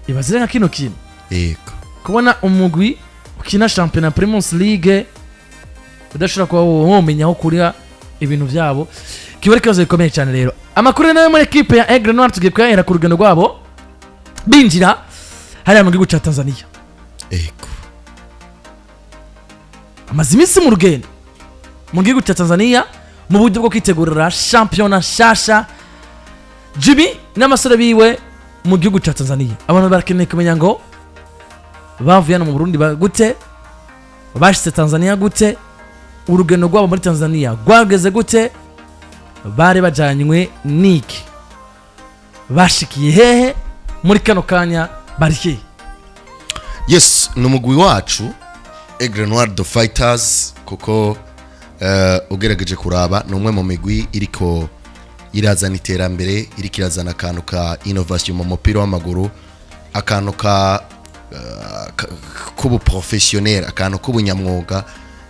ibazire nka kino kintu yego kubona umugwi ukina championnat Primus League udashobora kuba womenya aho kurira ibintu byabo kiba ari kibazo gikomeye cyane rero amakuru nayo muri equipe ya Aigle Noir tugiye kuyahera ku rugendo rwabo binjira hariya mu gihugu cya Tanzania yego amaze iminsi mu rugendo mu gihugu cya Tanzania mu buryo bwo kwitegurira championnat shasha Jimmy n'amasore biwe mu gihugu cya Tanzania abantu barakeneye kumenya ngo bavuye mu Burundi gute bashitse Tanzania gute urugendo rwabo muri Tanzania rwageze gute bari bajanywe niki bashikiye hehe muri kano kanya bari yes numugwi wacu Aigle Noir the Fighters kuko ugerageje kuraba numwe mu migwi iriko irazana iterambere iriko irazana akantu ka innovation mu mupira w'amaguru akantu ka kubu professionnel akantu kubunyamwuga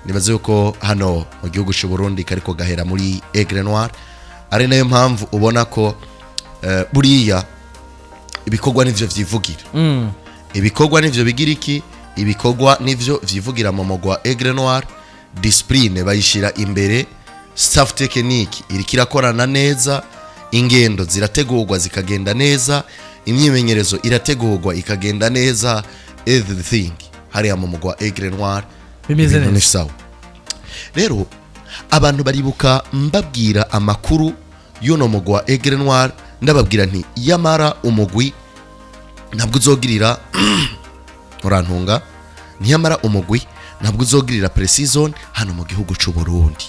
nibaze yuko hano mu gihugu cy'u Burundi kariko gahera muri Aigle Noir ari nayo mpamvu ubona ko buriya ibikorwa nivyo vyivugira ibikorwa nivyo bigira iki ibikorwa nivyo vyivugira mu mugwa Aigle Noir discipline bayishira imbere staff technique irikira korana neza ingendo zirategurwa zikagenda neza imyimenyerezo irategurwa ikagenda neza everything hariya mu mugwa Aigle Noir bimeze neza rero abantu baribuka mbabwira amakuru y'uno mugwa Aigle Noir ndababwira nti yamara umugwi ntabwo uzogirira urantunga ntiyamara umugwi ntabwo uzogirira pre-season hano mu gihugu cy'u Burundi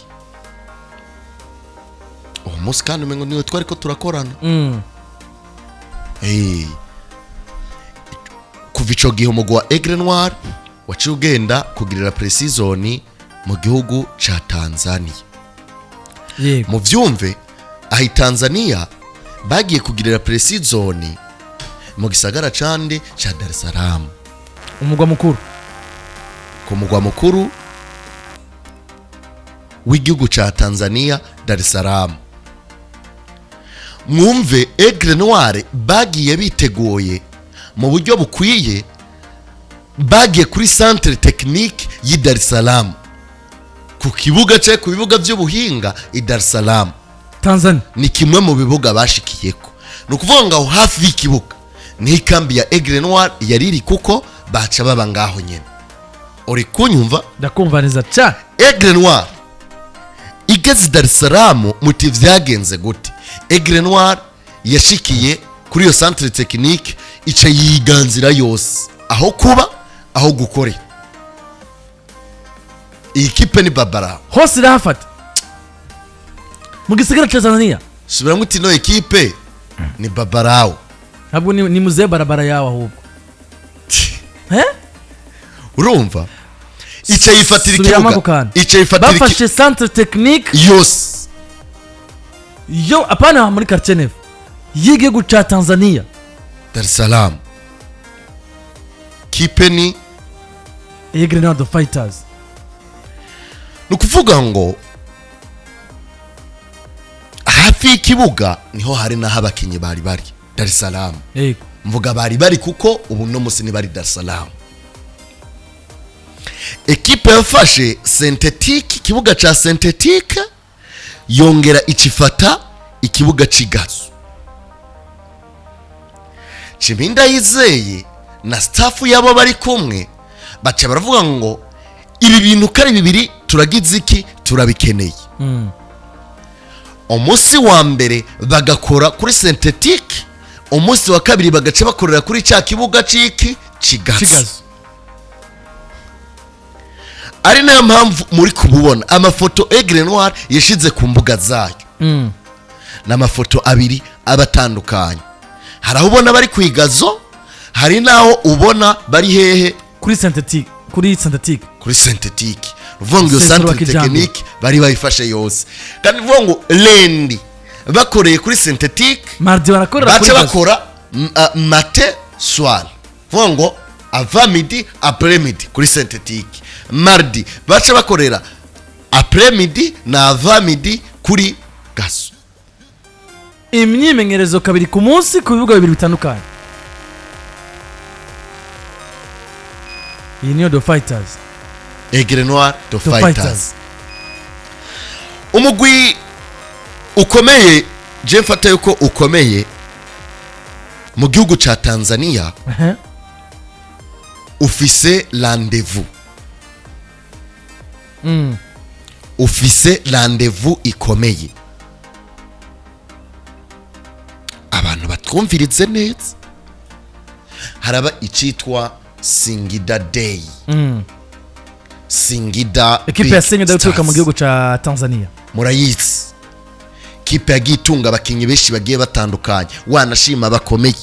umunsi kandi umengo niwe twari ko turakorana kuva ico gihe umugwa Aigle Noir waciye ugenda kugirira pre-season mu gihugu ca Tanzania mu vyumve ahi Tanzania bagiye kugirira pre-season mu gisagara cande ca Dar es Salaam umugwa mukuru ku mugwa mukuru w'igihugu ca Tanzania Dar es Salaam mwumve Aigle Noir bagiye biteguye mu buryo bukwiye bagiye kuri centre technique yi Dar es Salaam ku kibuga cye ku bibuga by'ubuhinga i Dar es Salaam Tanzania ni kimwe mu bibuga bashikiyeko no kuvuga ngo hafi y'ikibuga ni kambi ya Aigle Noir yariri kuko baca baba ngaho nyene uri kunyumva ndakumva neza cha Aigle Noir igeze Dar es Salaam muti vyagenze gute Aigle Noir yashikiye kuri yo centre technique ica yiganzira yose aho kuba aho gukore ikipe ni babara hose irafata mu gisigara cya Tanzania subira muti no ekipe ni babarao ntabwo ni muze barabara yawe ahubwo urumva ica yifatira ikibuga ica yifatira bafashe centre technique yose yo apana muri quartier neuf y'igihugu cya Tanzania Dar es Salaam kipe ni Aigle Noir the Fighters nukuvuga ngo hafi y'ikibuga niho hari naho abakinyi bari Dar es Salaam mvuga bari kuko ubu no musi ni bari Dar es Salaam ekipe yafashe synthetique kibuga cha synthetique yongera icifata ikibuga cigazo Chiminda yizeye na staff yabo bari kumwe baca baravuga ngo ibi bintu kari bibiri turagize iki turabikeneye umunsi wa mbere bagakora kuri synthetique umunsi wa kabiri bagaca bakorera kuri cya kibuga ciki cigazo ari nayo mpamvu muri kububona amafoto Aigle Noir yashize ku mbuga zayo n'amafoto abiri abatandukanye hari aho ubona bari kwigazo hari naho ubona bari hehe kuri synthetique uvuga ngo centre technique bari bayifashe yose kandi uvuga ngo lendi bakoreye kuri synthetique mardi barakorera kuri bakora matin soir uvuga ngo avant midi après midi kuri synthetique mardi baca bakorera après midi na avant midi kuri gaso imyimenyerezo kabiri ku munsi ku bibuga bibiri bitandukanye iyi niyo The Fighters. Aigle Noir The The Fighters. Fighters. Umugwi ukomeye je mfata yuko ukomeye mu gihugu ca Tanzania ufise rendez-vous. Ufise rendez-vous ikomeye. Abantu batwumvirize neza. Haraba icitwa Singida Day. Singida. Ekipe ya Singida uturuka mu gihugu ca Tanzania. Murayizi. Ekipe yagitunga abakinyi benshi bagiye batandukanye. Wanashima bakomeye.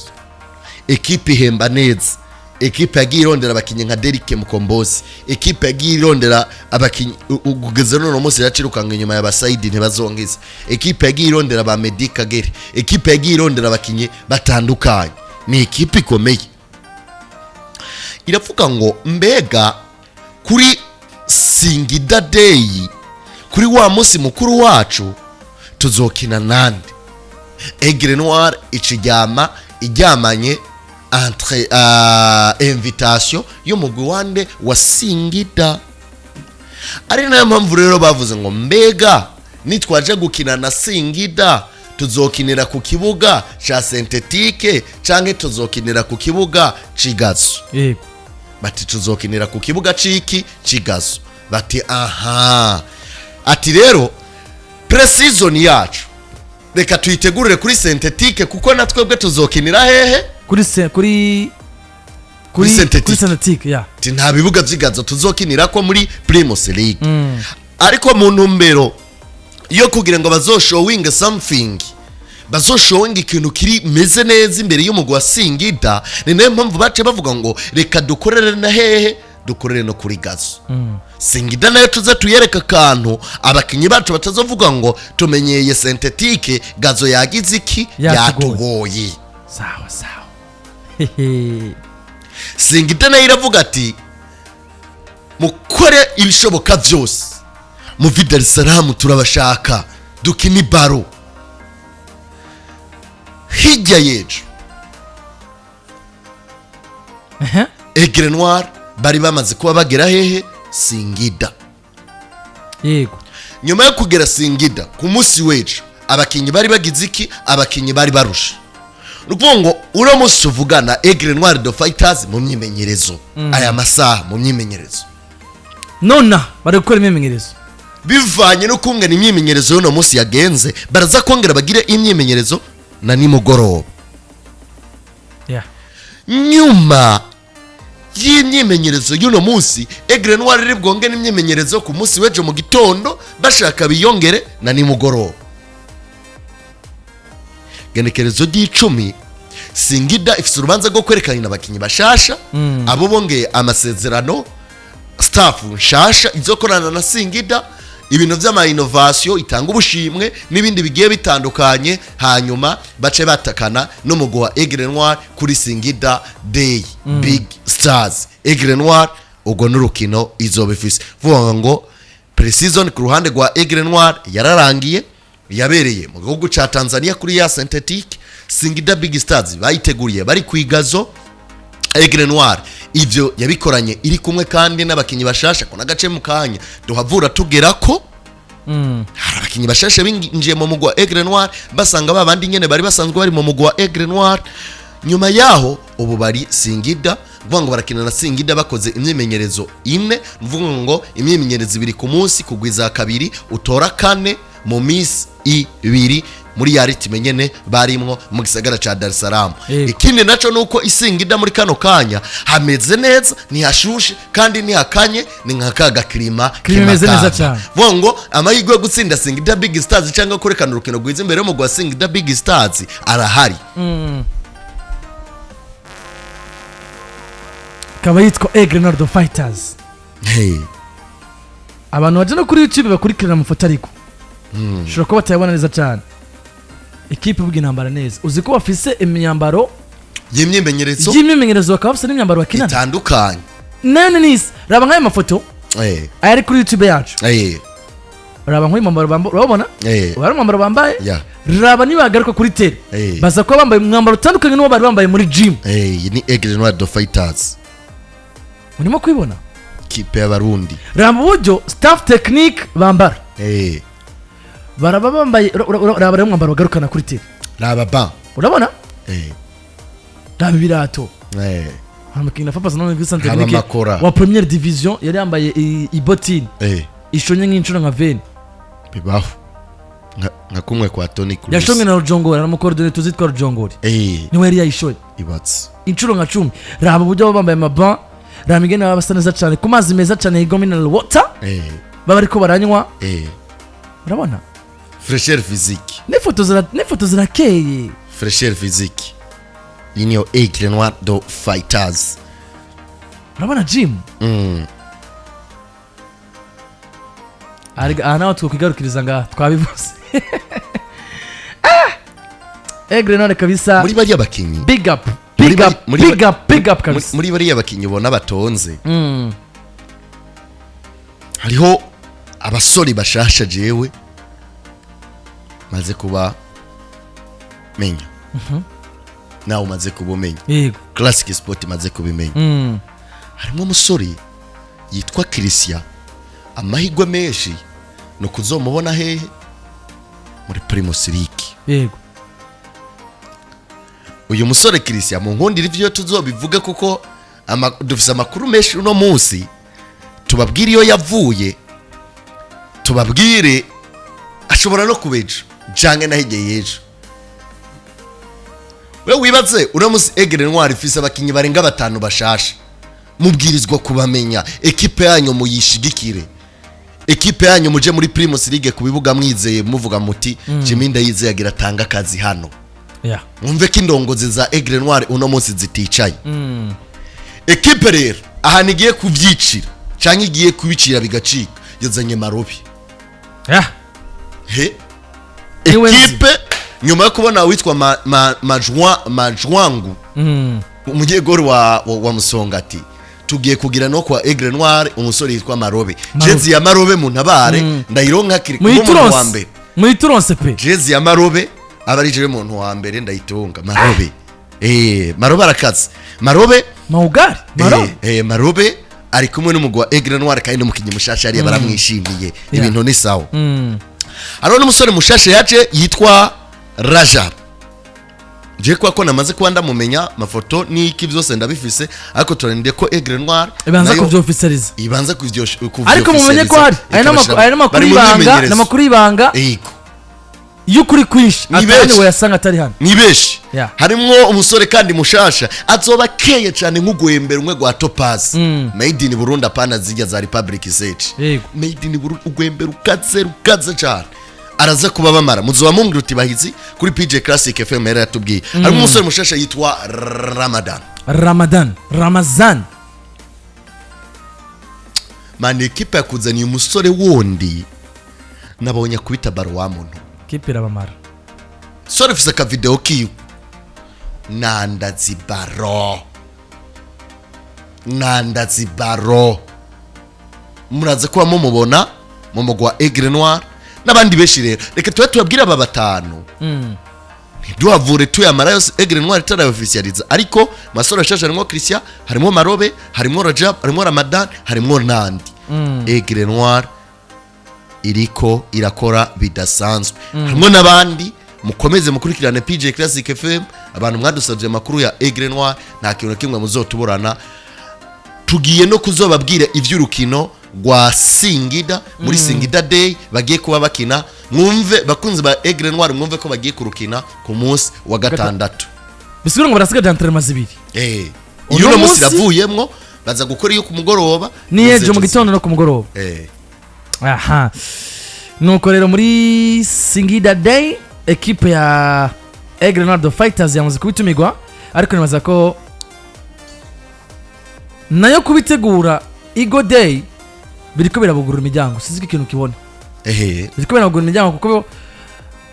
Ekipe ihemba neza. Ekipe yagiye irondera abakinyi nka Derrick Mukombozi. Ekipe yagiye irondera abakinyi ugeze no munsi yacirukanga inyuma ya Basaidi ntibazongeza. Ekipe yagiye irondera ba Medi Kagere. Ekipe yagiye irondera abakinyi batandukanye. Ni ekipe ikomeye. Iravuga ngo mbega kuri Singida Day, kuri wa munsi mukuru wacu tuzokina nande? Aigle Noir ijyamanye entre invitation y'umugwi wande wa Singida. Ari nayo mpamvu rero bavuze ngo mbega nitwaje gukina na Singida tuzokinira ku kibuga cha synthetique canke tuzokinira ku kibuga cigazo. Yego. Bati tuzokinira ku kibuga ciki cigazo. Bati aha. Ati rero pre-season yacu reka tuyitegurire kuri synthetique kuko natwebwe tuzokinira hehe? Kuri synthetique ya. Nta bibuga vyigazo tuzokinira ko muri Primus League. Ariko mu ntumbero yo kugira ngo bazoshowing something, bazoshowing ikintu kiri meze neza imbere y'umugwi wa Singida, ni nayo mpamvu bace bavuga ngo reka dukorere na hehe? Dukorere no kuri gazo. Singida nayo tuza tuyereka kantu abakinyi bacu batazovuga ngo tumenyeye synthetique gazo yagize iki yatugoye. Sawa sawa. Singida nayo iravuga ati mukore ibishoboka byose mu Dar es Salaam turabashaka dukini baro. Hirya yejo Aigle Noir bari bamaze kuba bagera hehe? Singida. Yego. Nyuma yo kugera Singida ku munsi wejo abakinyi bari bagize iki? Abakinyi bari barusha. Nukuvuga ngo uro munsi tuvugana Aigle Noir The Fighters mu myimenyerezo. Aya masaha mu myimenyerezo. Nona bari gukora imyimenyerezo. Bivanye no kungana imyimenyerezo y'uno munsi yagenze, baraza kongera bagire imyimenyerezo na nimugoroba. Yeah. Nyuma y'imyimenyerezo y'uno munsi Aigle Noir iri bwonge n'imyimenyerezo ku munsi wejo mu gitondo bashaka biyongere na nimugoroba. Genekerezo d'10 Singida ifite urubanza rwo kwerekana abakinyi bashasha abo bongeye amasezerano, staff nshasha izokorana na Singida, ibintu vy'ama innovation itanga ubushimwe n'ibindi bigiye bitandukanye, hanyuma bace batakana no mugwi wa Aigle Noir kuri Singida Day. Big Stars Aigle Noir ugo n'urukino izobifise. Vuga ngo pre-season ku ruhande rwa Aigle Noir yararangiye, yabereye mu gihugu ca Tanzania kuri ya synthetique. Singida Big Stars bayiteguriye bari kwigazo. Aigle Noir ivyo yabikoranye iri kumwe kandi n'abakinyi bashasha ko nagace mu kanya duhavura tugera ko hari abakinyi bashasha binjiye mu mugwa Aigle Noir basanga babandi nyene bari basanzwe bari mu mugwa Aigle Noir. Nyuma yaho ubu bari Singida, vuga ngo barakina na Singida bakoze imyimenyerezo imwe, mvuga ngo imyimenyerezo ibiri ku munsi kugwiza kabiri utora kane mu minsi ibiri muri ya ritime nyene barimwo mu gisagara ca Dar es Salaam. Ikindi naco nuko Singida muri kano kanya hameze neza, ntihashushe kandi ntihakanye, ni nkakaga klima kimeze neza cyane. Vuga ngo amahirwe yo gutsinda Singida Big Stars cyangwa kurekana urukino rwiza imbere mu gwa Singida Big Stars arahari. Kaba yitwa Aigle Noir The Fighters. Abantu baje no kuri YouTube bakurikirana amafoto ariko shobora kuba batayabona neza cyane. Ekipe bugi nambara neza, uzi ko bafise imyambaro y'imyimenyerezo bakaba bafise n'imyambaro bakinana itandukanye. None nisi raba nk'ayo mafoto ari kuri YouTube yacu. Raba nk'ayo mwambaro bambaye, urabona? Bari mwambaro bambaye. Raba nibagaruka kuri tele baza kuba bambaye mwambaro utandukanye n'uwo bari bambaye muri gym. Ni Aigle Noir The Fighters. urimo kwibona kipe y'abarundi raba uburyo staff technique bambara baraba bambaye raba rero mwambaro bagarukana kuri tele raba ba urabona raba ibirato Hamakina Papa Sanone Vincent Technique wa première division yari yambaye ibotine ishonye nk'inshuro nka 20 bibaho nka kumwe kwa Tony Cruz yashonye na Rujongora na mukoordinator tuzitwa Rujongora niwe yari yayishoye ibatse inshuro nka 10 raba uburyo bambaye maban raba igena babasa neza cyane ku mazi meza cyane yigo mineral water baba ariko baranywa urabona fraîcheur physique ne photos zirakeye fraîcheur physique Linio Aigle Noir do Fighters. Urabona Jim? Ariga nawe tukigarukiriza ngaha twabivuze. Aigle Noir kabisa. Muri bari abakinyi. Big up kabisa. Muri bari abakinyi bona batonze. Hariho abasori bashasha jewe maze kuba menya. Nawe umaze kubumenya yego classic sport maze kubimenya harimo umusore yitwa Christian amahigwe menshi no kuzomubona hehe muri Primus League yego uyu musore Christian mu nkundira ivyo tuzobivuga kuko dufise amakuru menshi uno munsi tubabwire iyo yavuye tubabwire ashobora no kubejo jange nahigeye ejo we wibaze uramusi Aigle Noir ifise abakinyi barenga 5 bashasha mubwirizwa kubamenya ekipe yanyu muyishigikire ekipe yanyu muje muri Primus League kubibuga mwizeye muvuga muti Jiminda yizeye agira tanga kazi hano mwumve ko indongozi za Aigle Noir uno munsi ziticaye ekipe rero aha nigiye kuvyicira canke igiye kubicira bigacika yazanye marobi ekipe nyuma yo kubona witwa majwangu umujyegori wa Musongati tugiye kugira no kwa Aigle Noir umusore yitwa Marobe jezi ya Marobe mu ntabare ndayironka kiri ku wa mbere muri turonse pe jezi ya Marobe abarijwe mu wa mbere ndayitonga Marobe Marobe arakaze Marobe Maugari Marobe ari kumwe n'umugwa Aigle Noir kandi n'umukinyi mushasha ari baramwishimiye ibintu ni sawa hano n'umusore mushasha yaje yitwa Rajab je ko namaze kuba ndamumenya mafoto niki byose ndabifise ariko turende ko Aigle Noir ibanza ku officialize ibanza ku ariko mumenye ko hari ari n'amakuru ibanga y'ukuri kwish atani we yasanga atari hano nibeshi harimo umusore kandi mushasha azoba keye cyane nk'ugwembera umwe gwa Topaz made in Burundi apana zijya za Republic State made in Burundi ugwembera ukaze cyane araza kuba bamara muzoba mumbwira uti bahizi kuri PJ Classic FM era yatubwiye harimo umusore mushasha yitwa Ramazan mane ekipe yakuzaniye umusore wundi nabonye kubita baro wa muntu kipe irabamara sore fisa ka video kiyo Nandazi baro muraze kuba mumubona mu mugwa Aigle Noir n'abandi beshi rero reka tuba tubabwira aba batanu duhavure tuyamara yose Aigle Noir itara officializa ariko masoro ashasha harimo Christian harimo Marobe harimo Rajab harimo Ramadan harimo Nandi Aigle Noir iriko irakora bidasanzwe harimo nabandi mukomeze mukurikirane PJ Classic FM abantu mwadusabye makuru ya Aigle Noir nta kintu kimwe muzotuburana tugiye no kuzobabwira ivy'urukino gwa Singida muri Singida Day bagiye kuba bakina mwumve bakunze ba Aigle Noir mwumve ko bagiye kurukina ku munsi wa gatandatu bisigura ngo barasiga d'entraînement zibiri iyo no munsi ravuyemwo baza gukora iyo ku mugoroba ni ejo mu gitondo no ku mugoroba aha nuko rero muri Singida Day equipe ya Aigle Noir Fighters yamaze kubitumigwa ariko nibaza ko nayo kubitegura Igo Day biriko birabugurura imiryango siziki ikintu kibona biriko birabugurura imiryango kuko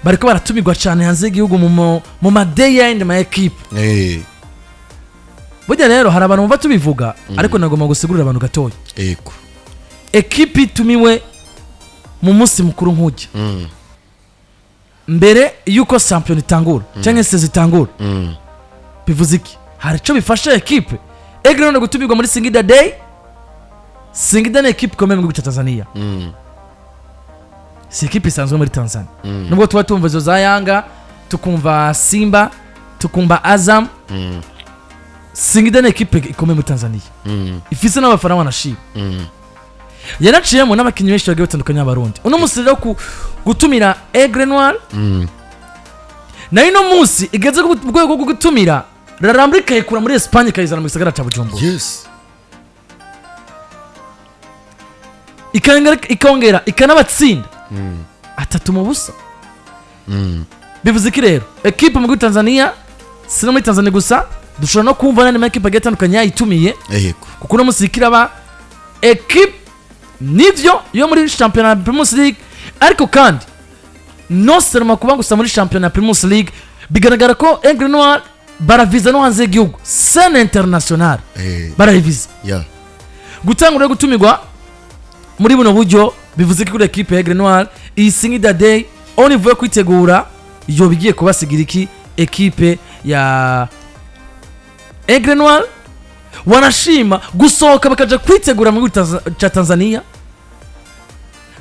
bariko baratumigwa cyane hanze y'igihugu mu ma day end ma equipe burya rero hari abantu bumva tubivuga ariko nagomba gusigurira abantu gatoya equipe itumiwe mu munsi mukuru nk'ujya mbere yuko champion itangura cyangwa se zitangura bivuze iki hari cyo bifasha equipe Aigle Noir gutumigwa muri Singida Day Singida ni equipe ikomeye mu gihugu cya Tanzania. Si equipe isanzwe muri Tanzania. Nubwo tuba tumva izo za Yanga, tukumva Simba, tukumva Azam. Singida ni equipe ikomeye muri Tanzania. Ifise n'abafana banashima. Yanaciyemo n'abakinnyi benshi bagiye batandukanye b'Abarundi. Uno musi rero gutumira Aigle Noir. Na ino musi igeze ku rwego rwo gutumira Rarambika ikura muri Espagne kayizana mu gisagara cya Bujumbura. Yes. Ikongera ikanabatsinda. Atatu mu busa. Bivuze iki rero? Equipe mu Tanzania, sino muri Tanzania gusa, dushobora no kumva n'andi equipe agiye atandukanye yayitumiye. Yego. Kuko no musi kiraba equipe nivyo yo muri championnat Premier League, ariko kandi no seulement kuba gusa muri championnat Premier League, bigaragara ko Aigle Noir baraviza no hanze y'igihugu, scène internationale. Baraviza. Yeah. Gutangura gutumirwa muri buno buryo bivuze ko equipe Aigle Noir iyi Singida Day on ivuye kwitegura yo bigiye kubasigira iki equipe ya Aigle Noir. Wanashima gusohoka bakaja kwitegura mu cya Tanzania.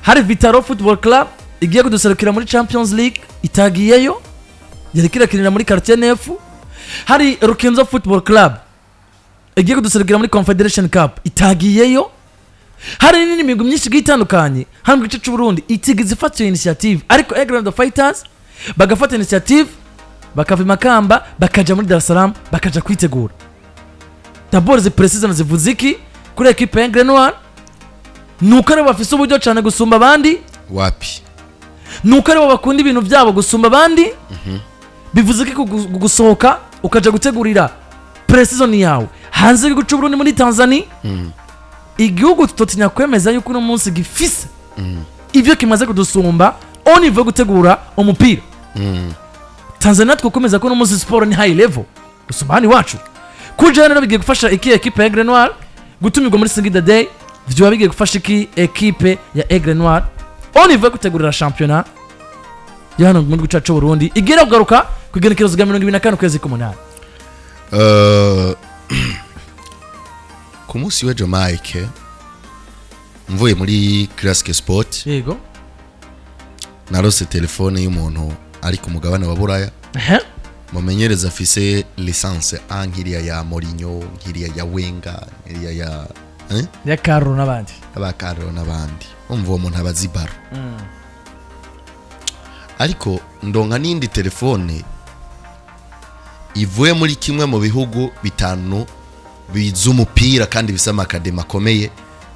Hari Vitaro Football Club igiye kuduserukira muri Champions League itagiyeyo, yari kirakinira muri Quartier Nefu. Hari Rukinzo Football Club igiye kuduserukira muri Confederation Cup itagiyeyo. Hari nini migwi myinshi gitandukanye hano mu gice cy'u Burundi itigize ifata initiative, ariko Aigle Fighters bagafata initiative bakava Makamba bakaja muri Dar es Salaam bakaja kwitegura. D'abord ze precision zivuze iki kuri equipe Aigle Noir? Nuko ari bafise uburyo cyane gusumba abandi. Wapi? Nuko ari bakunda ibintu byabo gusumba abandi. Bivuze iki gusohoka ukaja gutegurira precision yawe hanze y'igihugu cy'u Burundi muri Tanzania? Igihugu tutotinya kwemeza yuko uno munsi gifise ivyo kimaze kudusumba on ivuye gutegura umupira. Tanzania twakomeza ko uno munsi sport ni high level gusumba hani wacu. Kugira rero bigiye gufasha iki equipe ya Aigle Noir gutumirwa muri Singida Day, vyo bigiye gufasha iki equipe ya Aigle Noir on ivuye gutegurira championnat yana mu gihugu cyacu Burundi igira kugaruka kugenekerezo ga 2024 kwezi k'umunani. Ku munsi w'ejo Mike mvuye muri Classic Sport. Yego. Narose telefone y'umuntu ari ku mugabane wa Buraya. Mumenyereza afise licence nkiriya ya Mourinho, nkiriya ya Wenger, nkiriya ya Carlo n'abandi. Carlo n'abandi. Umva uwo muntu abazibaro. Ariko ndonka n'indi telefone ivuye muri kimwe mu bihugu bitanu biza umupira kandi bisa amakademi akomeye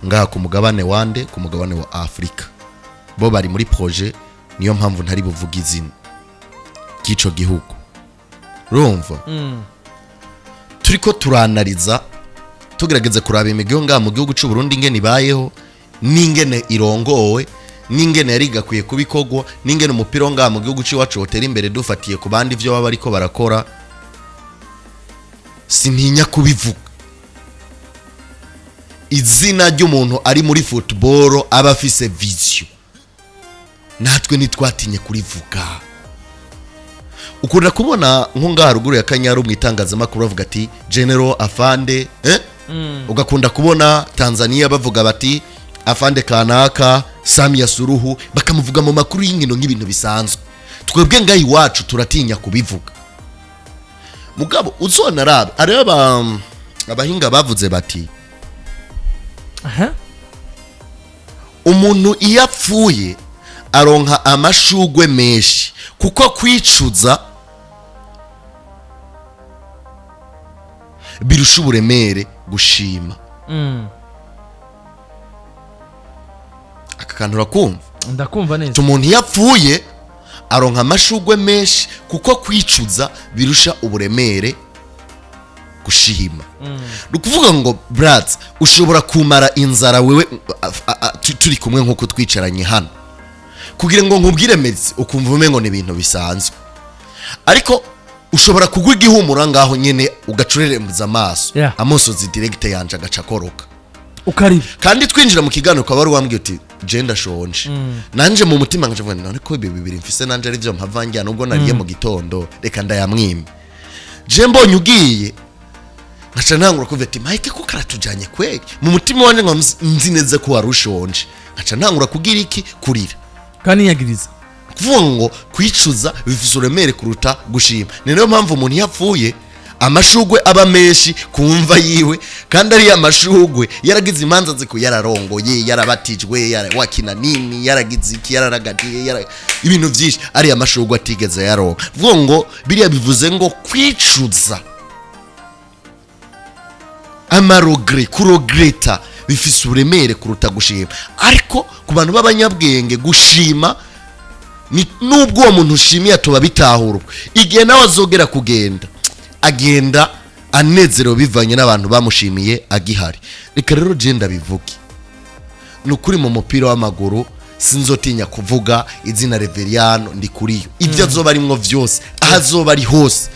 ngaha ku mugabane wande, ku mugabane wa Afrika. Bo bari muri projet, niyo mpamvu ntari buvuga izina k'ico gihugu. Rumva? Turiko turanaliza tugerageza kuraba imigyo ngaha mu gihugu cy'u Burundi ingene ibayeho, n'ingene irongowe, n'ingene yari gakwiye kubikogwa, n'ingene umupira ngaha mu gihugu cy'iwacu hotera imbere dufatiye ku bandi byo baba ariko barakora. Sintinya kubivuga. Izina ry'umuntu ari muri football aba afise vision. Natwe nitwatinye kurivuga. Ukunda kubona nko ngaha ruguru ya Kanyaru mu itangazamakuru bavuga ati General Afande, ugakunda kubona Tanzania bavuga bati Afande kanaka Samia Suluhu, bakamuvuga mu makuru y'inkino nk'ibintu bisanzwe. Twebwe ngaha iwacu turatinya kubivuga. Mugabo uzona rabe areba abahinga bavuze bati umuntu iyo apfuye aronka amashugwe menshi kuko kwicuza birusha uburemere gushima. Aka kantu urakumva? Ndakumva neza. Umuntu iyo apfuye aronka amashugwe menshi kuko kwicuza birusha uburemere gushima. Nukuvuga ngo brats ushobora kumara inzara wewe turi kumwe nkuko twicaranye hano kugira ngo nkubwire medzi ukumva umengo ni ibintu bisanzwe, ariko ushobora kugwa igihumura ngaho nyene ugacurerembuza amaso, amosozi direct yanje agacakoroka ukarira. Kandi twinjira mu kiganiro kwa bari wambwiye uti je ndashonje. Nanje mu mutima ngaje none ko ibi bibiri mfise nanje ari byo mpavangira nubwo nariye mu gitondo reka ndayamwime. Je mbonye ugiye nkaca ntangura kuvuga ati Mike ko karatujanye kweli mu mutima wanje ngo nzi neza ko warushonje nkaca ntangura kugira iki kurira kandi yagiriza kuvuga ngo kwicuza bifise uremere kuruta gushima ni nayo mpamvu umuntu yapfuye amashugwe aba menshi kumva yiwe kandi ari amashugwe yaragize imanza ziko yararongoye yarabatijwe yarawakina nini yaragize iki yararagadiye ibintu byinshi ari amashugwe atigeze yaronka vuga ngo biriya bivuze ngo kwicuza amarogre kurogreta bifise uremere kuruta gushima ariko ku bantu b'abanyabwenge gushima nubwo uwo muntu ushimiye atuba bitahurwa igihe nawe azogera kugenda agenda anezerewe bivanye n'abantu bamushimiye agihari reka rero genda bivuge nukuri mu mupira w'amaguru sinzotinya kuvuga izina Reveriano ndi kuriyo ibyo azoba arimwo vyose ahazoba ari hose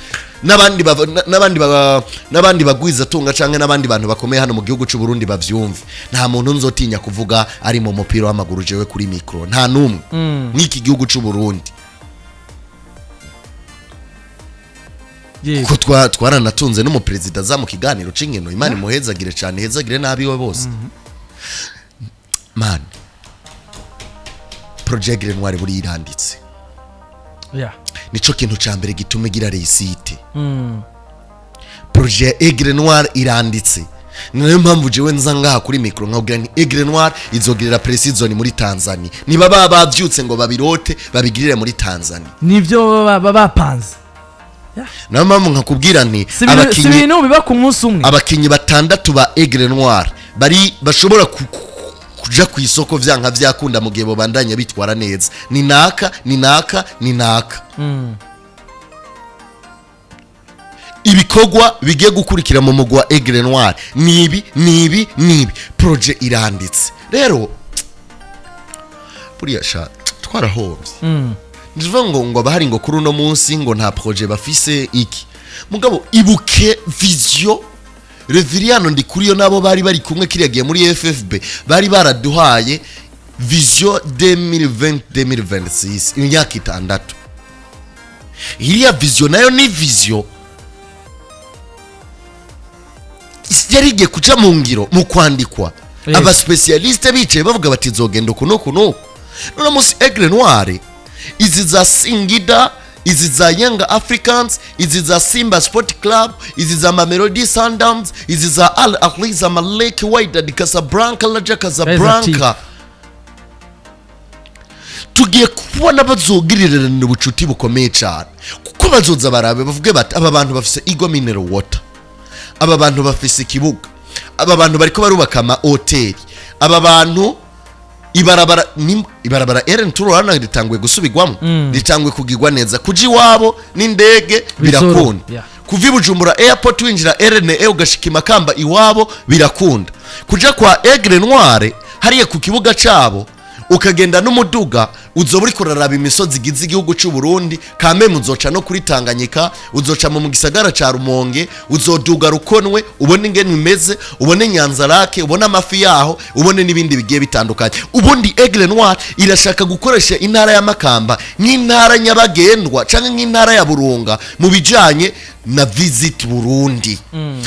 n'abandi bagwiza tunga canke n'abandi bantu bakomeye hano mu gihugu cy'u Burundi bavyumve nta muntu nzotinya kuvuga ari mu mupira w'amaguru jewe kuri micro nta numwe n'iki gihugu cy'u Burundi ko twaranatunze n'umuperezida za mu kiganiro c'inkino Imana imuhezagire cyane hezagire nabiwe bose man project Noir buri iranditse nico kintu ca mbere gitume gira reisite projet Aigle Noir iranditse niyo mpamvu jewe nza ngaha kuri micro nkabwira ni Aigle Noir izogirira precision muri Tanzania niba bavyutse ngo babirote babigirire muri Tanzania nivyo bapanze na mpamvu nkakubwira nti abakinyi biba ku munsi umwe abakinyi batandatu ba Aigle Noir bashobora kuja ku isoko vyanka vyakunda mu gihe bo bandanya bitwara neza ni naka ibikogwa bigiye gukurikira mu mugwa wa Aigle Noir nibi projet iranditse rero buriya sha twarahovye ndivuga ngo bahari ngo kuri uno munsi ngo nta projet bafise iki mugabo ibuke vision Reveriano ndi kuriyo nabo bari kumwe kiriyagiye muri FFB bari baraduhaye vision 2020-2026 imyaka itandatu iriya vision nayo ni vision yarigiye kuca mu ngiro mu kwandikwa aba specialiste bicaye bavuga bati zogenda kuno none munsi Aigle Noir izi za Singida izi za Young Africans izi za Simba Sport Club izi za Mamelodi Sundowns izi za Al Ahly Zamalek Wydad Casablanca Raja Casablanca tugiye kubona bazogirira n'ubucuti bukomeye cyane kuko bazoza barabe bavuge bati aba bantu bafise Igo Mineral Water aba bantu bafise ikibuga aba bantu bariko barubaka ama hotel aba bantu ibarabara Eren Turana ritangwe gusubigwamo ritangwe kugirwa neza kuji wabo n'indege birakunda kuva Bujumbura airport winjira RNE ugashika Makamba iwabo birakunda kuja kwa Aigle Noir hariye ku kibuga cabo ukagenda n'umuduga uzoburi kuraraba imisozi gize igihugu cy'u Burundi kame muzoca no kuri Tanganyika uzoca mu gisagara ca Rumonge uzoduga Rukonwe ubone ingene imeze ubone Nyanzarake ubone amafi yaho ubone nibindi bigiye bitandukanye ubundi Aigle Noir irashaka gukoresha intara ya Makamba nk'intara nyabagendwa canke nk'intara ya Burunga mu bijanye na visit Burundi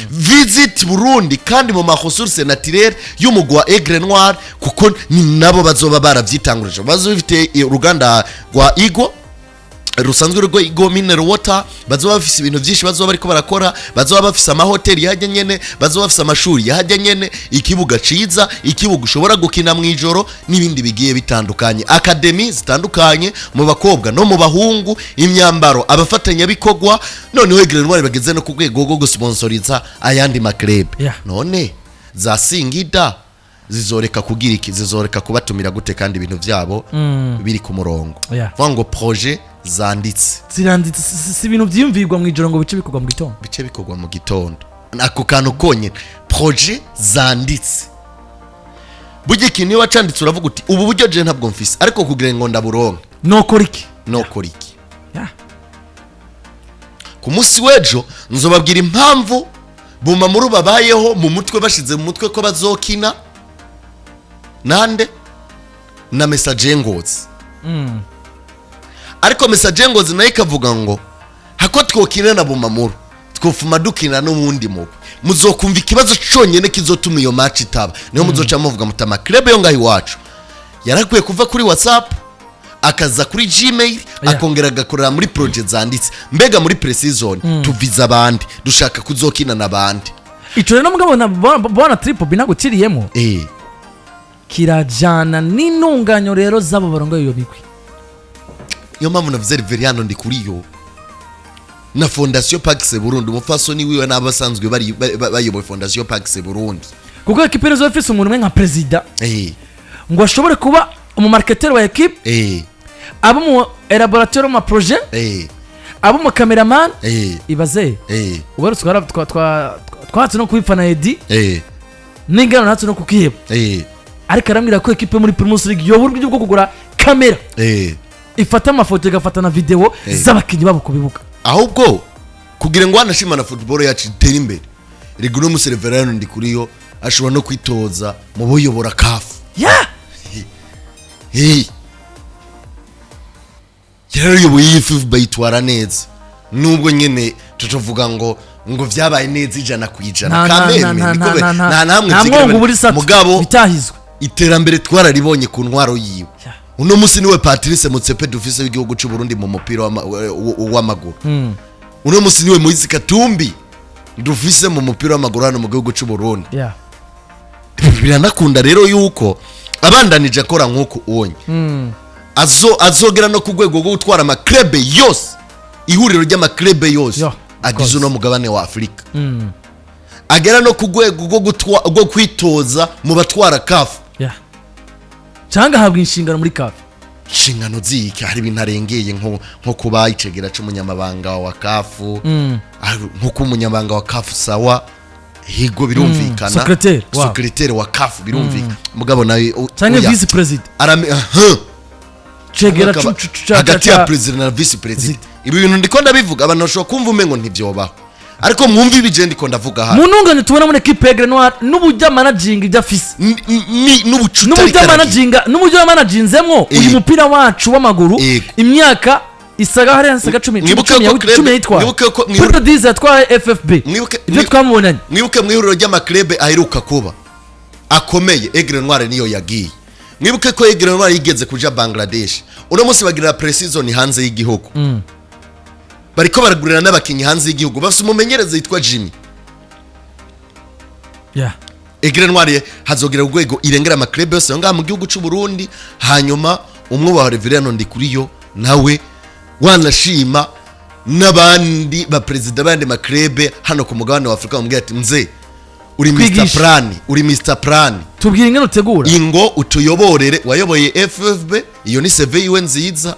visit Burundi kandi mu mahosurse naturel y'umugwa Aigle Noir kuko ni nabo bazoba baravyitangurije bazofite uruganda rwa Igo rusanzwe rwo Igo Mineral Water bazoba bafise ibintu byinshi bazoba bariko barakora bazoba bafise amahoteli yahajya nyene bazoba bafise amashuri yahajya nyene ikibuga ciza ikibuga ushobora gukina mu ijoro nibindi bigiye bitandukanye academy zitandukanye mu bakobwa no mu bahungu imyambaro abafatanya bikogwa noneho Aigle Noir bageze no kugwego go sponsoriza ayandi maklub none za Singida zizoreka kugira iki zizoreka kubatumira gute kandi ibintu byabo biri ku murongo vango projet ziranditse si ibintu byiyumvirwa mu ijoro ngo bice bikogwa mu gitondo ako kantu konye projet zanditse burya ikintu iyo wacanditse uravuga uti ubu buryo je ntabwo mfise ariko kugira ngo ndaburonke nokora iki ku munsi wejo nzobabwira impamvu buma muri babayeho mu mutwe bashize mu mutwe ko bazokina nande na message ngozi ariko message ngozi nayo ikavuga ngo hako twokina na bumamuru twofuma dukina n'ubundi mugwi muzokumva ikibazo cyonyene kizotuma iyo match itaba niyo muzoca muvuga mutama club yo ngaha Iwacu yarakwiye kuva kuri WhatsApp akaza kuri Gmail akongera agakorera muri project zanditse mbega muri pre-season tuviza abandi dushaka kuzokina nabandi ico rero mugabo bona triple binago kiriyemo kirajana n'intunganyo rero zabo barongoye iyo bigwi yo mpamvu navuze Veriano ndi kuri yo na Fondation Pax Burundi umufasoni wiwe n'abasanzwe bayoboye Fondation Pax Burundi kuko equipe rezo office umuntu nka president ngo ashobore kuba umu marketer wa equipe abo mu elaborateur ma projet abo mu cameraman ibaze ubarutse twatse no kwipfana Edi n'ingano natse no kukiheba ariko arambwira ko equipe muri Primus League yoburyo bwo kugura kamera ifata amafoto igafata na video z'abakinyi babo kubibuka ahubwo kugira ngo anashima na football yacu itere imbere Regulo Muserverano ndi kuri yo ashobora no kwitoza mu boyobora kafu yari yoboye ifu bayitwara neza nubwo nyene tutovuga ngo vyabaye neza ijana kwijana kameme nikobe nta namwe mugabo bitahizwe iterambere twararibonye ku ntwaro yiwe uno musi niwe Patrice Mutsepe dufise w'igihugu cy'u Burundi mu mupira w'amaguru uno musi niwe Moise Katumbi dufise mu mupira w'amaguru hano mu gihugu cy'u Burundi biranakunda rero yuko abandanije akora nkuko uonye azogera no ku rwego rwo gutwara amaklebe yose ihuriro ry'amaklebe yose agize uno mugabane wa Afrika agera no ku rwego rwo kwitoza mu batwara kafu cyangwa habwa inshingano muri kafu inshingano ziki hari ibintu arengeye nko kuba icegera cy'umunyamabanga wa kafu nko ku umunyamabanga wa kafu sawa higo birumvikana secretary wa kafu birumvikana mugabo nawe cyangwa vice president cegera hagati ya president na vice president ibi bintu ndiko ndabivuga abantu bashobora kumva umengo ntivyobaho ariko mwumva ibije ndiko ndavuga hano munungane tubona muri equipe Aigle Noir n'ubujya managing ibyafise n'ubujya managinzemwo uyu mupira wacu w'amaguru imyaka isaga hari hansaga 10 yitwa Puerto Diz yatwa FFB ibyo twamubonanye mwibuke mwihuriro ry'amaklebe aheruka kuba akomeye Aigle Noir niyo yagiye mwibuke ko Aigle Noir yigeze kuja Bangladesh uno munsi bagirira pre-season hanze y'igihugu bariko baragurira n'abakinyi hanze y'igihugu bafite umumenyereza yitwa Jimmy Aigle Noir hazogera urwego irengera amaklebe yose ngaha mu gihugu cy'u Burundi hanyuma umwe wa Veriano ndi kuri yo nawe wanashima n'abandi ba president bande maklebe hano ku mugabane wa Afrika bamubwira ati mze uri Mr Plan tubwire ingene utegura ingo utuyoborere wayoboye FFB iyo ni CV yiwe nziza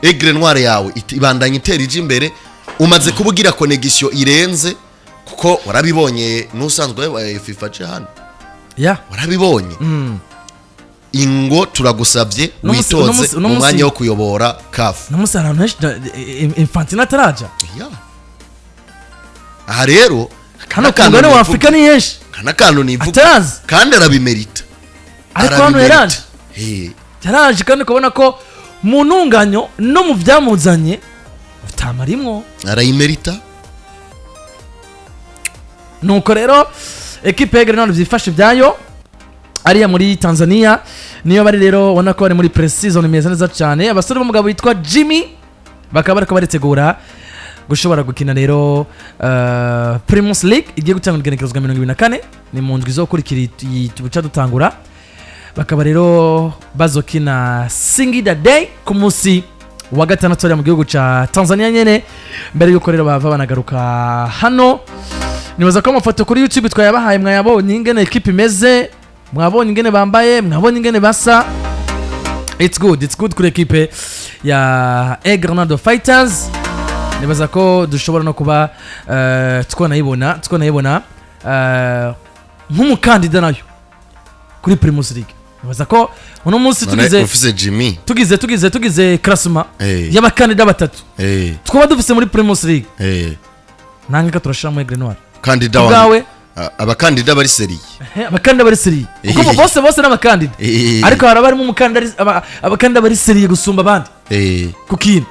Aigle Noir yawe ibandanye itera ije imbere umaze kubugira connection irenze kuko warabibonye nusanzwe wa FIFA je hano warabibonye ingo turagusabye witoze mu mwanya wo kuyobora CAF n'umusarano Infantino ataraja aha rero kana kangane wa Afrika ni yeshi kana kantu nivuga kandi arabimerita ariko hano yaraje kandi kubona ko mu ntunganyo no mu byamuzanye utamarimwo arayimerita nuko rero equipe Aigle Noir byifashe byayo ariya muri Tanzania niyo bari rero ubona ko bari muri pre-season imeze neza cyane abasore b'umugabo witwa Jimmy bakaba bariko baritegura gushobora gukina rero Primus League igiye gutangwa igenekerezwa 2024 ni mu ndwi zo kurikira tubuca dutangura bakaba rero bazokina Singida Day ku munsi wa gatandatu ari mu gihugu ca Tanzania nyene mbere yuko rero bava banagaruka hano nibaza ko amafoto kuri YouTube twayabahaye mwayabonye ingene equipe imeze mwabonye ingene bambaye mwabonye ingene basa it's good kuri equipe ya Aigle Noir Fighters nibaza ko dushobora no kuba twonayibona nk'umukandida nayo kuri Primus League nibaza ko uno munsi tugize classement y'abakandida batatu twaba dufise muri Primus League nange ka turashira mu Aigle Noir kandida wawe abakandida bari seriye uko bose n'abakandida ariko harabarimo umukandida abakandida bari seriye gusumba abandi kukina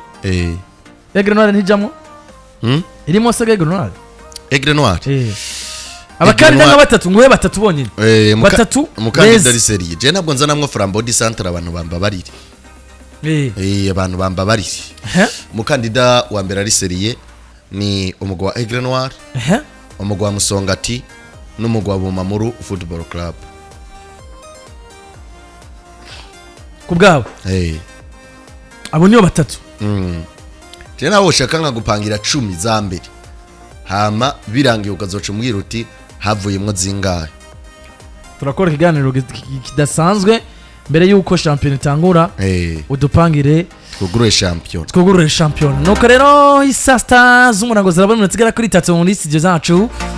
Aigle Noir ntijamo irimo se Aigle Noir Aigle Noir abakandida nka batatu nguhe batatu bonyine batatu umukandida ari serie je ntabwo nzanamwe Frambody Centre abantu bambabarire abantu bambabarire umukandida wa mbere ari serie ni umugwa wa Aigle Noir umugwa wa Musongati n'umugwa wa Muri Football Club kubgaho abo niyo batatu je nawo shaka nka gupangira 10 za mbere hama birangiye ukazoca umbwira uti havuyemwo zingahe. Turakora ikiganiro kidasanzwe mbere yuko champion itangura udupangire twugurure champion nuko rero isasta z'umurango zirabona zigera kuri 3 muri studio zacu